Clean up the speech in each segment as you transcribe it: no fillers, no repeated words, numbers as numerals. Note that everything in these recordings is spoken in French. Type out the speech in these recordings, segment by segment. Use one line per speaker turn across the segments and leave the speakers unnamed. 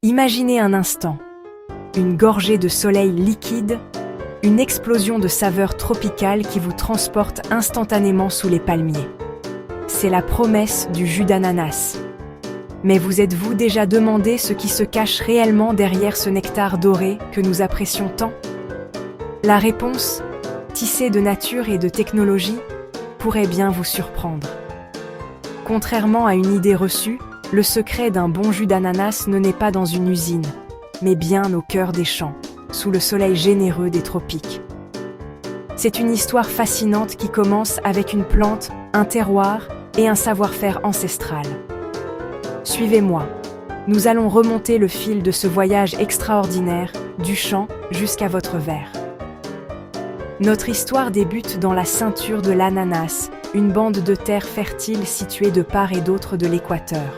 Imaginez un instant, une gorgée de soleil liquide, une explosion de saveurs tropicales qui vous transporte instantanément sous les palmiers. C'est la promesse du jus d'ananas. Mais vous êtes-vous déjà demandé ce qui se cache réellement derrière ce nectar doré que nous apprécions tant? La réponse, tissée de nature et de technologie, pourrait bien vous surprendre. Contrairement à une idée reçue, le secret d'un bon jus d'ananas ne naît pas dans une usine, mais bien au cœur des champs, sous le soleil généreux des tropiques. C'est une histoire fascinante qui commence avec une plante, un terroir et un savoir-faire ancestral. Suivez-moi, nous allons remonter le fil de ce voyage extraordinaire, du champ jusqu'à votre verre. Notre histoire débute dans la ceinture de l'ananas, une bande de terre fertile située de part et d'autre de l'équateur.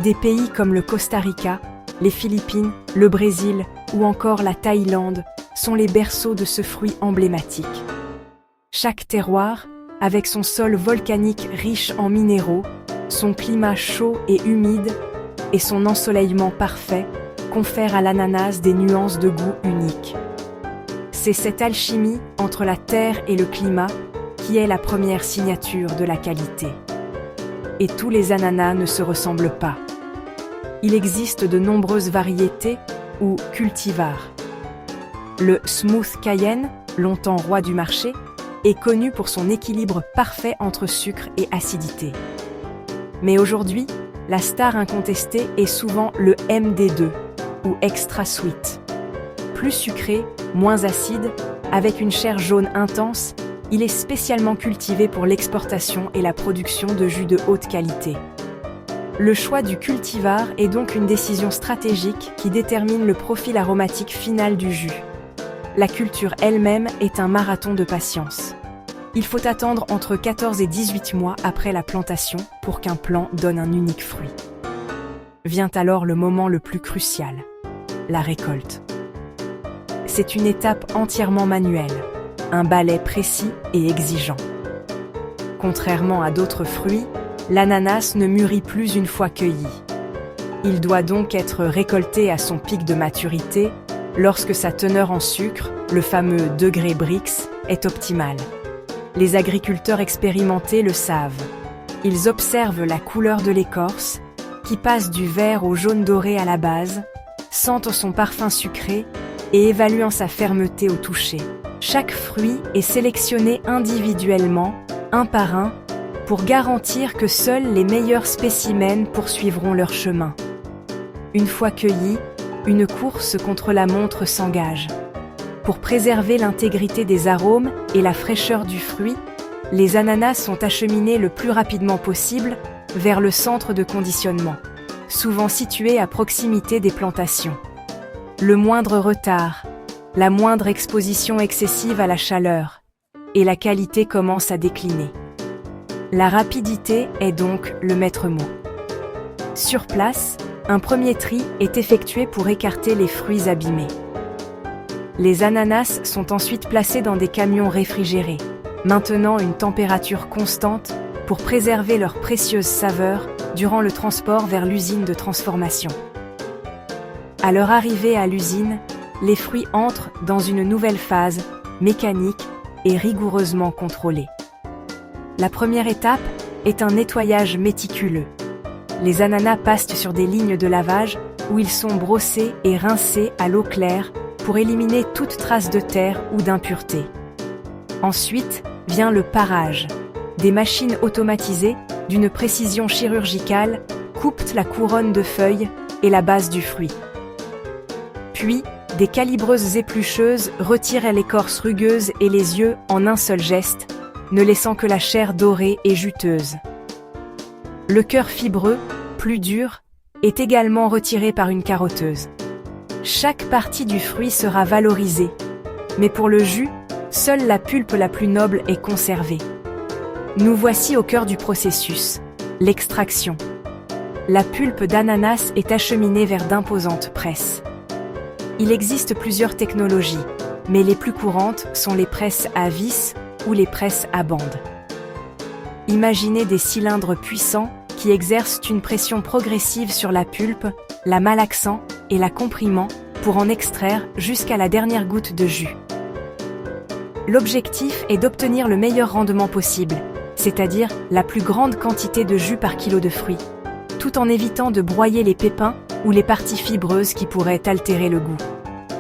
Des pays comme le Costa Rica, les Philippines, le Brésil ou encore la Thaïlande sont les berceaux de ce fruit emblématique. Chaque terroir, avec son sol volcanique riche en minéraux, son climat chaud et humide et son ensoleillement parfait, confère à l'ananas des nuances de goût uniques. C'est cette alchimie entre la terre et le climat qui est la première signature de la qualité. Et tous les ananas ne se ressemblent pas. Il existe de nombreuses variétés ou cultivars. Le Smooth Cayenne, longtemps roi du marché, est connu pour son équilibre parfait entre sucre et acidité. Mais aujourd'hui, la star incontestée est souvent le MD2 ou Extra Sweet. Plus sucré, moins acide, avec une chair jaune intense, il est spécialement cultivé pour l'exportation et la production de jus de haute qualité. Le choix du cultivar est donc une décision stratégique qui détermine le profil aromatique final du jus. La culture elle-même est un marathon de patience. Il faut attendre entre 14 et 18 mois après la plantation pour qu'un plant donne un unique fruit. Vient alors le moment le plus crucial, la récolte. C'est une étape entièrement manuelle, un balai précis et exigeant. Contrairement à d'autres fruits, l'ananas ne mûrit plus une fois cueilli. Il doit donc être récolté à son pic de maturité lorsque sa teneur en sucre, le fameux degré Brix, est optimale. Les agriculteurs expérimentés le savent. Ils observent la couleur de l'écorce, qui passe du vert au jaune doré à la base, sentent son parfum sucré et évaluant sa fermeté au toucher. Chaque fruit est sélectionné individuellement, un par un, pour garantir que seuls les meilleurs spécimens poursuivront leur chemin. Une fois cueillis, une course contre la montre s'engage. Pour préserver l'intégrité des arômes et la fraîcheur du fruit, les ananas sont acheminés le plus rapidement possible vers le centre de conditionnement, souvent situé à proximité des plantations. Le moindre retard, la moindre exposition excessive à la chaleur, et la qualité commence à décliner. La rapidité est donc le maître mot. Sur place, un premier tri est effectué pour écarter les fruits abîmés. Les ananas sont ensuite placés dans des camions réfrigérés, maintenant une température constante pour préserver leur précieuse saveur durant le transport vers l'usine de transformation. À leur arrivée à l'usine, les fruits entrent dans une nouvelle phase, mécanique et rigoureusement contrôlée. La première étape est un nettoyage méticuleux. Les ananas passent sur des lignes de lavage où ils sont brossés et rincés à l'eau claire pour éliminer toute trace de terre ou d'impureté. Ensuite vient le parage. Des machines automatisées, d'une précision chirurgicale, coupent la couronne de feuilles et la base du fruit. Puis, des calibreuses éplucheuses retirent l'écorce rugueuse et les yeux en un seul geste, ne laissant que la chair dorée et juteuse. Le cœur fibreux, plus dur, est également retiré par une carotteuse. Chaque partie du fruit sera valorisée, mais pour le jus, seule la pulpe la plus noble est conservée. Nous voici au cœur du processus, l'extraction. La pulpe d'ananas est acheminée vers d'imposantes presses. Il existe plusieurs technologies, mais les plus courantes sont les presses à vis ou les presses à bande. Imaginez des cylindres puissants qui exercent une pression progressive sur la pulpe, la malaxant et la comprimant pour en extraire jusqu'à la dernière goutte de jus. L'objectif est d'obtenir le meilleur rendement possible, c'est-à-dire la plus grande quantité de jus par kilo de fruits, tout en évitant de broyer les pépins ou les parties fibreuses qui pourraient altérer le goût.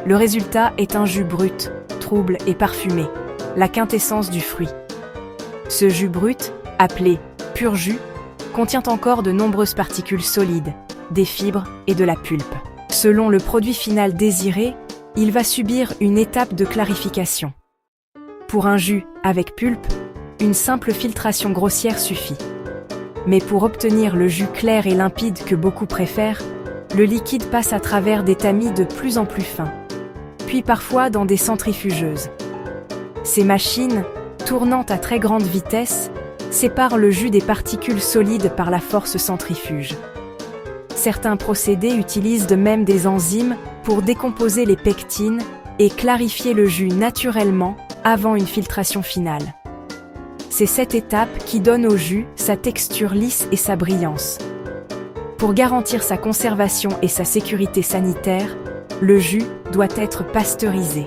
Le résultat est un jus brut, trouble et parfumé, la quintessence du fruit. Ce jus brut, appelé pur jus, contient encore de nombreuses particules solides, des fibres et de la pulpe. Selon le produit final désiré, il va subir une étape de clarification. Pour un jus avec pulpe, une simple filtration grossière suffit. Mais pour obtenir le jus clair et limpide que beaucoup préfèrent, le liquide passe à travers des tamis de plus en plus fins, puis parfois dans des centrifugeuses. Ces machines, tournant à très grande vitesse, séparent le jus des particules solides par la force centrifuge. Certains procédés utilisent de même des enzymes pour décomposer les pectines et clarifier le jus naturellement avant une filtration finale. C'est cette étape qui donne au jus sa texture lisse et sa brillance. Pour garantir sa conservation et sa sécurité sanitaire, le jus doit être pasteurisé.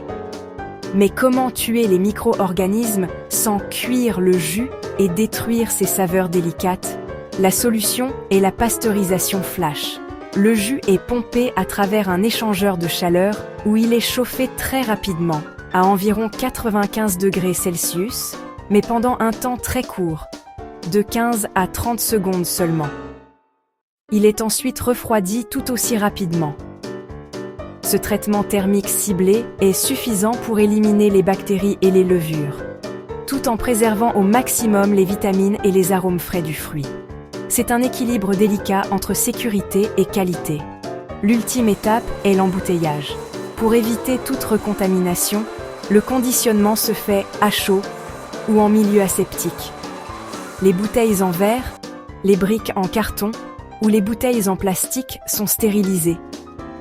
Mais comment tuer les micro-organismes sans cuire le jus et détruire ses saveurs délicates? La solution est la pasteurisation flash. Le jus est pompé à travers un échangeur de chaleur où il est chauffé très rapidement, à environ 95 degrés Celsius, mais pendant un temps très court, de 15 à 30 secondes seulement. Il est ensuite refroidi tout aussi rapidement. Ce traitement thermique ciblé est suffisant pour éliminer les bactéries et les levures, tout en préservant au maximum les vitamines et les arômes frais du fruit. C'est un équilibre délicat entre sécurité et qualité. L'ultime étape est l'embouteillage. Pour éviter toute recontamination, le conditionnement se fait à chaud ou en milieu aseptique. Les bouteilles en verre, les briques en carton ou les bouteilles en plastique sont stérilisées,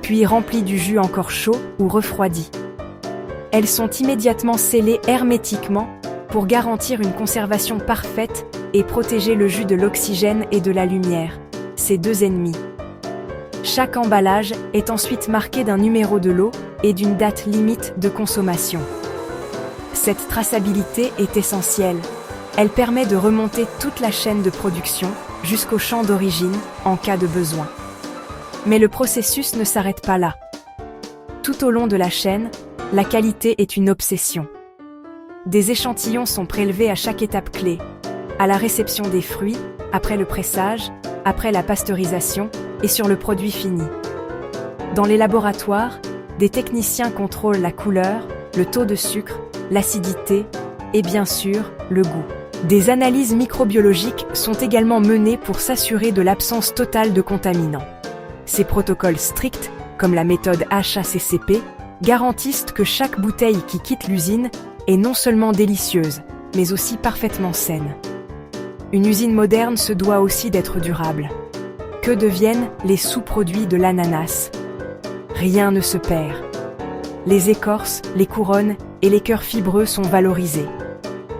puis remplies du jus encore chaud ou refroidi. Elles sont immédiatement scellées hermétiquement pour garantir une conservation parfaite et protéger le jus de l'oxygène et de la lumière, ces deux ennemis. Chaque emballage est ensuite marqué d'un numéro de lot et d'une date limite de consommation. Cette traçabilité est essentielle. Elle permet de remonter toute la chaîne de production jusqu'au champ d'origine en cas de besoin. Mais le processus ne s'arrête pas là. Tout au long de la chaîne, la qualité est une obsession. Des échantillons sont prélevés à chaque étape clé, à la réception des fruits, après le pressage, après la pasteurisation et sur le produit fini. Dans les laboratoires, des techniciens contrôlent la couleur, le taux de sucre, l'acidité et bien sûr, le goût. Des analyses microbiologiques sont également menées pour s'assurer de l'absence totale de contaminants. Ces protocoles stricts, comme la méthode HACCP, garantissent que chaque bouteille qui quitte l'usine est non seulement délicieuse, mais aussi parfaitement saine. Une usine moderne se doit aussi d'être durable. Que deviennent les sous-produits de l'ananas? Rien ne se perd. Les écorces, les couronnes et les cœurs fibreux sont valorisés.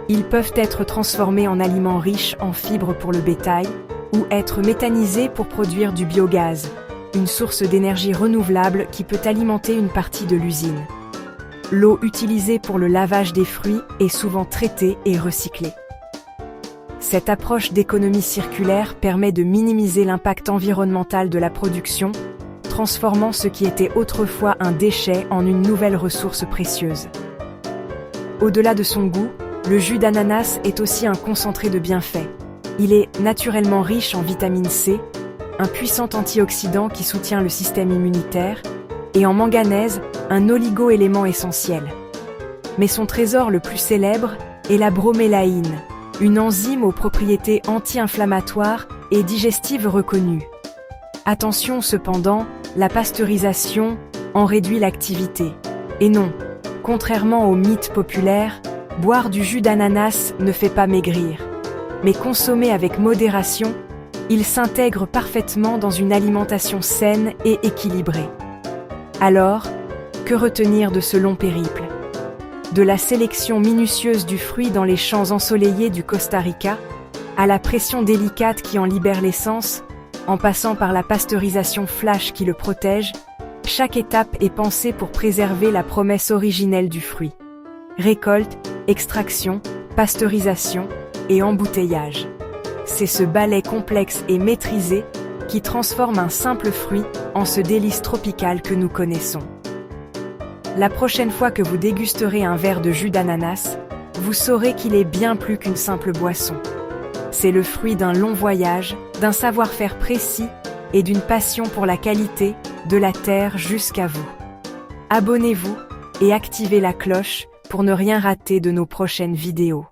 Ils peuvent être transformés en aliments riches en fibres pour le bétail ou être méthanisés pour produire du biogaz, une source d'énergie renouvelable qui peut alimenter une partie de l'usine. L'eau utilisée pour le lavage des fruits est souvent traitée et recyclée. Cette approche d'économie circulaire permet de minimiser l'impact environnemental de la production, transformant ce qui était autrefois un déchet en une nouvelle ressource précieuse. Au-delà de son goût, le jus d'ananas est aussi un concentré de bienfaits. Il est naturellement riche en vitamine C, un puissant antioxydant qui soutient le système immunitaire, et en manganèse, un oligo-élément essentiel. Mais son trésor le plus célèbre est la bromélaïne, une enzyme aux propriétés anti-inflammatoires et digestives reconnues. Attention cependant, la pasteurisation en réduit l'activité. Et non, contrairement au mythe populaire, boire du jus d'ananas ne fait pas maigrir. Mais consommé avec modération, il s'intègre parfaitement dans une alimentation saine et équilibrée. Alors, que retenir de ce long périple? De la sélection minutieuse du fruit dans les champs ensoleillés du Costa Rica, à la pression délicate qui en libère l'essence, en passant par la pasteurisation flash qui le protège, chaque étape est pensée pour préserver la promesse originelle du fruit. Récolte, extraction, pasteurisation et embouteillage. C'est ce balai complexe et maîtrisé qui transforme un simple fruit en ce délice tropical que nous connaissons. La prochaine fois que vous dégusterez un verre de jus d'ananas, vous saurez qu'il est bien plus qu'une simple boisson. C'est le fruit d'un long voyage, d'un savoir-faire précis et d'une passion pour la qualité, de la terre jusqu'à vous. Abonnez-vous et activez la cloche pour ne rien rater de nos prochaines vidéos.